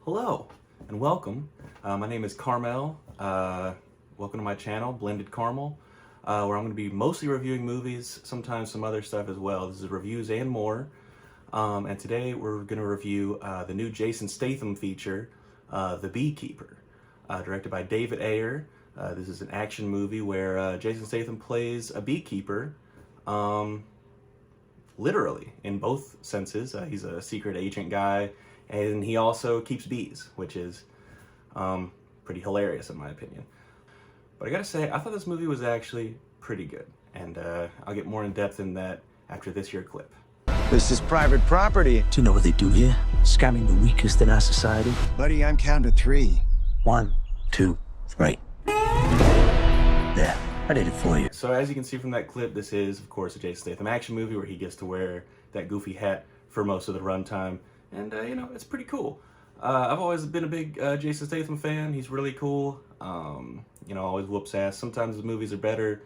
Hello and welcome. My name is Carmel. Welcome to my channel, Blended Carmel, where I'm going to be mostly reviewing movies, sometimes some other stuff as well. This is reviews and more. And today we're going to review the new Jason Statham feature, The Beekeeper, directed by David Ayer. This is an action movie where Jason Statham plays a beekeeper, literally in both senses. He's a secret agent guy, and he also keeps bees, which is pretty hilarious in my opinion. But I gotta say, I thought this movie was actually pretty good, and I'll get more in depth in that after this here clip. This is private property. Do you know what they do here? Scamming the weakest in our society. Buddy, I'm counting to 3. 1, 2, 3. There, I did it for you. So as you can see from that clip, this is, of course, a Jason Statham action movie where he gets to wear that goofy hat for most of the runtime. And, you know, it's pretty cool. I've always been a big Jason Statham fan. He's really cool. You know, always whoops ass. Sometimes the movies are better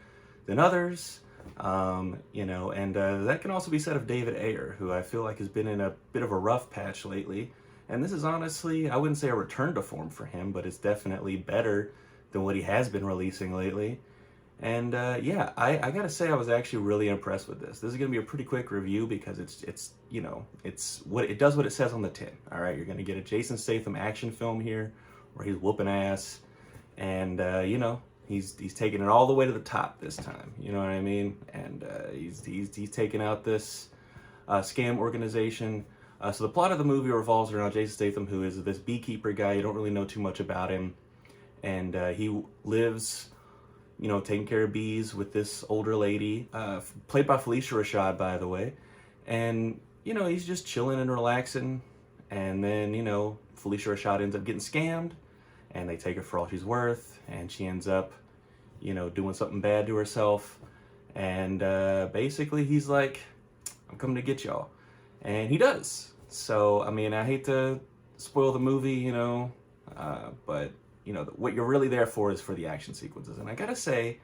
than others. You know, and that can also be said of David Ayer, who I feel like has been in a bit of a rough patch lately. And this is honestly, I wouldn't say a return to form for him, but it's definitely better than what he has been releasing lately. And yeah, I gotta say I was actually really impressed with this. This is gonna be a pretty quick review because it's you know, it's what it does what it says on the tin. All right, you're gonna get a Jason Statham action film here where he's whooping ass, and you know, he's taking it all the way to the top this time. You know what I mean? And he's taking out this scam organization. So the plot of the movie revolves around Jason Statham, who is this beekeeper guy. You don't really know too much about him, and he lives, you know, taking care of bees with this older lady, played by Felicia Rashad, by the way. And, you know, he's just chilling and relaxing. And then, you know, Felicia Rashad ends up getting scammed, and they take her for all she's worth. And she ends up, you know, doing something bad to herself. And basically he's like, I'm coming to get y'all. And he does. So, I mean, I hate to spoil the movie, you know, but you know, what you're really there for is for the action sequences. And I gotta say,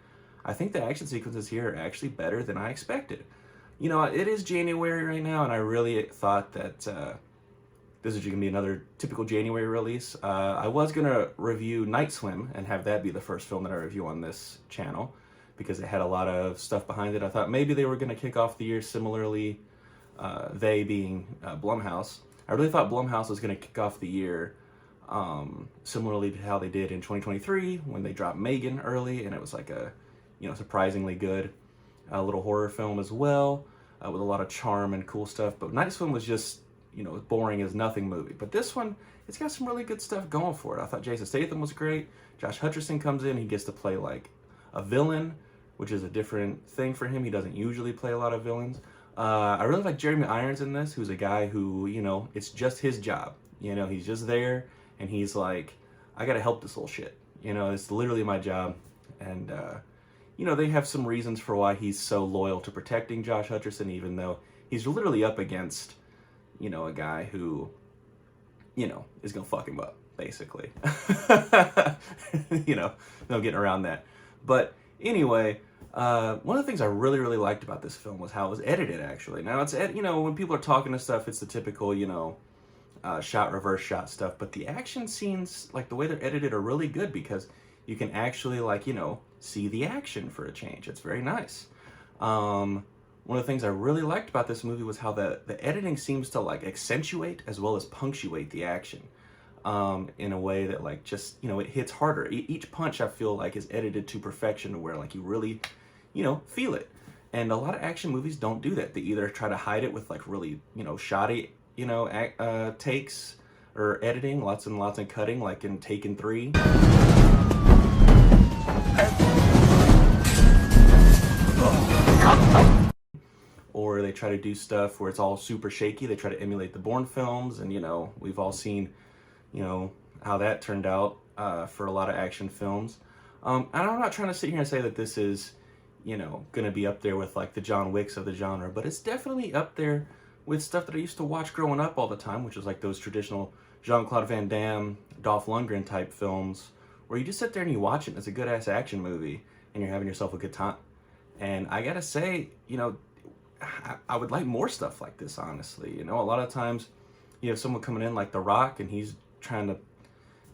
I think the action sequences here are actually better than I expected. You know, it is January right now, and I really thought that this is gonna be another typical January release. I was gonna review Night Swim and have that be the first film that I review on this channel, because it had a lot of stuff behind it. I thought maybe they were gonna kick off the year similarly, they being Blumhouse. I really thought Blumhouse was gonna kick off the year similarly to how they did in 2023 when they dropped Megan early, and it was like a, you know, surprisingly good little horror film as well, with a lot of charm and cool stuff. But Night Swim was just, you know, boring as nothing movie. But this one, it's got some really good stuff going for it. I thought Jason Statham was great. Josh Hutcherson comes in, he gets to play like a villain, which is a different thing for him. He doesn't usually play a lot of villains. I really like Jeremy Irons in this, who's a guy who, you know, it's just his job. You know, he's just there, and he's like, I gotta help this little shit. You know, it's literally my job. And, you know, they have some reasons for why he's so loyal to protecting Josh Hutcherson, even though he's literally up against, you know, a guy who, you know, is gonna fuck him up, basically. You know, no getting around that. But anyway, one of the things I really liked about this film was how it was edited, actually. Now, it's, you know, when people are talking to stuff, it's the typical, you know, shot, reverse shot stuff, but the action scenes, like the way they're edited, are really good because you can actually, like, you know, see the action for a change. It's very nice. One of the things I really liked about this movie was how the editing seems to like accentuate as well as punctuate the action in a way that, like, just, you know, it hits harder. Each punch, I feel like, is edited to perfection to where, like, you really, you know, feel it. And a lot of action movies don't do that. They either try to hide it with, like, really, you know, shoddy, you know, takes or editing, lots and lots of cutting, like in Taken 3. Or they try to do stuff where it's all super shaky. They try to emulate the Bourne films, and, you know, we've all seen, you know, how that turned out for a lot of action films. And I'm not trying to sit here and say that this is, you know, gonna be up there with like the John Wicks of the genre, but it's definitely up there with stuff that I used to watch growing up all the time, which was like those traditional Jean-Claude Van Damme, Dolph Lundgren type films, where you just sit there and you watch it and it's a good-ass action movie, and you're having yourself a good time. And I gotta say, you know, I would like more stuff like this, honestly. You know, a lot of times you have someone coming in like The Rock, and he's trying to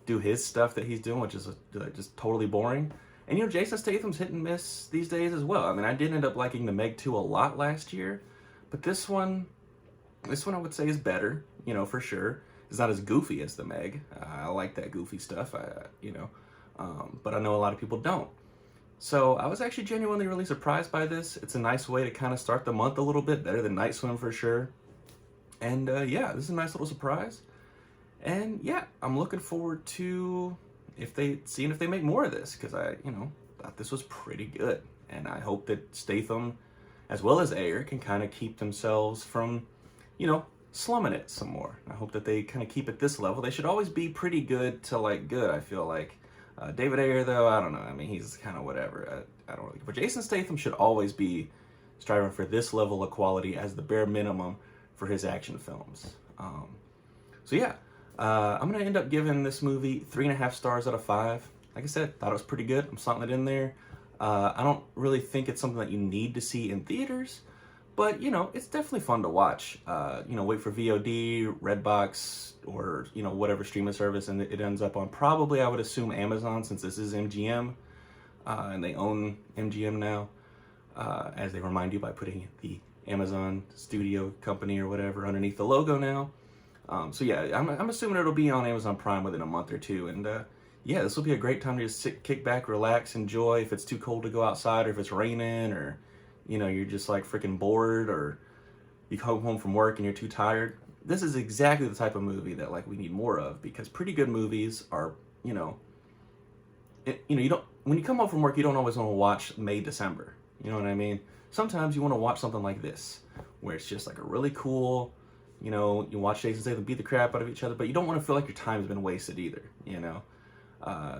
do his stuff that he's doing, which is just totally boring. And, you know, Jason Statham's hit and miss these days as well. I mean, I did end up liking The Meg 2 a lot last year, but this one I would say is better, you know, for sure. It's not as goofy as The Meg. I like that goofy stuff, you know, but I know a lot of people don't. So I was actually genuinely really surprised by this. It's a nice way to kind of start the month a little bit, better than Night Swim for sure. And yeah, this is a nice little surprise. And yeah, I'm looking forward to seeing if they make more of this, because I, you know, thought this was pretty good. And I hope that Statham, as well as Ayer, can kind of keep themselves from, you know, slumming it some more. I hope that they kind of keep it this level. They should always be pretty good to like good, I feel like. David Ayer, though, I don't know. I mean, he's kind of whatever. I don't really. But Jason Statham should always be striving for this level of quality as the bare minimum for his action films. So yeah, I'm gonna end up giving this movie 3.5 stars out of 5. Like I said, thought it was pretty good. I'm slotting it in there. I don't really think it's something that you need to see in theaters, but you know, it's definitely fun to watch. You know, wait for VOD, Redbox, or you know, whatever streaming service, and it ends up on probably, I would assume, Amazon, since this is MGM, and they own MGM now, as they remind you by putting the Amazon studio company or whatever underneath the logo now. So yeah, I'm assuming it'll be on Amazon Prime within a month or two, and yeah, this will be a great time to just kick back, relax, enjoy. If it's too cold to go outside, or if it's raining, or you know, you're just like freaking bored, or you come home from work and you're too tired, this is exactly the type of movie that like we need more of, because pretty good movies are, you know, you don't, when you come home from work, you don't always want to watch May, December. You know what I mean? Sometimes you want to watch something like this, where it's just like a really cool, you know, you watch Jason Statham beat the crap out of each other, but you don't want to feel like your time's been wasted either, you know?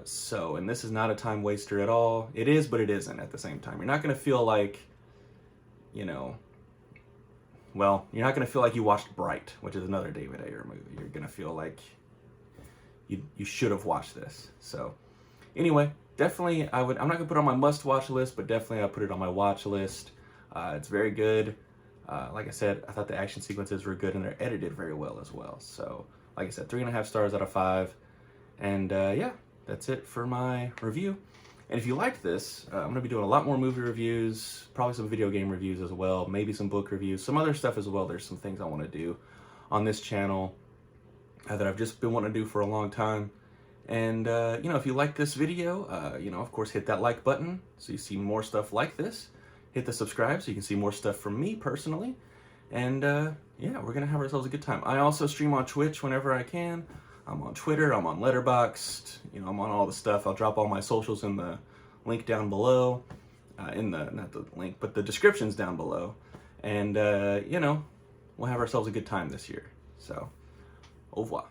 So, and this is not a time waster at all. It is, but it isn't at the same time. You're not going to feel like, you know, well, you're not going to feel like you watched Bright, which is another David Ayer movie. You're going to feel like you should have watched this. So, anyway, definitely, I'm not going to put it on my must-watch list, but definitely I'll put it on my watch list. It's very good. Like I said, I thought the action sequences were good, and they're edited very well as well. So, like I said, 3.5 stars out of 5. And yeah, that's it for my review. And if you liked this, I'm going to be doing a lot more movie reviews, probably some video game reviews as well, maybe some book reviews, some other stuff as well. There's some things I want to do on this channel that I've just been wanting to do for a long time. And, you know, if you like this video, you know, of course, hit that like button so you see more stuff like this. Hit the subscribe so you can see more stuff from me personally. And, yeah, we're going to have ourselves a good time. I also stream on Twitch whenever I can. I'm on Twitter, I'm on Letterboxd, you know, I'm on all the stuff. I'll drop all my socials in the link down below, not the link, but the description's down below. And, you know, we'll have ourselves a good time this year. So, au revoir.